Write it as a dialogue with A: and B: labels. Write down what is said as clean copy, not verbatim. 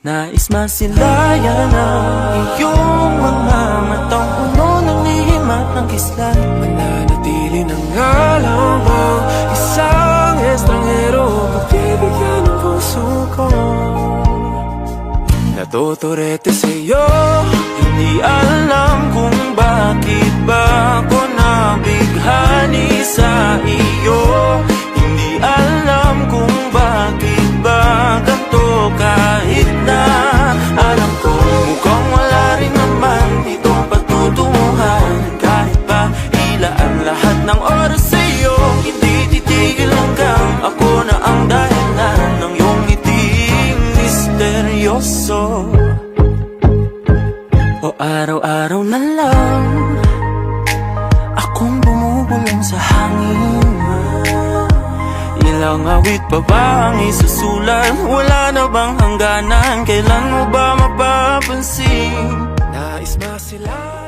A: Nais masilayan ang iyong mga matang puno ng lihim at ng kislan.
B: Mananatili na nga lamang isang estranghero, pagbibigyan ng puso ko. Natuturete sa'yo,
A: Hindi alam kung bakit ba ako nabighani sa iyo. Hindi alam kung bakit ba ganito, kahit na alam ko mukhang wala rin naman itong patutunguhan. Kahit pa ilaan lahat ng oras sa'yo, hindi titigil hanggang ako na ang dahilan ng iyong ngiting misteryoso. O araw-araw na lang akong bumubulong sa hangin. Ilang awit pa ba ang isusulat? Wala na bang hangganan? Kailan mo ba mapapansin?
B: nais masila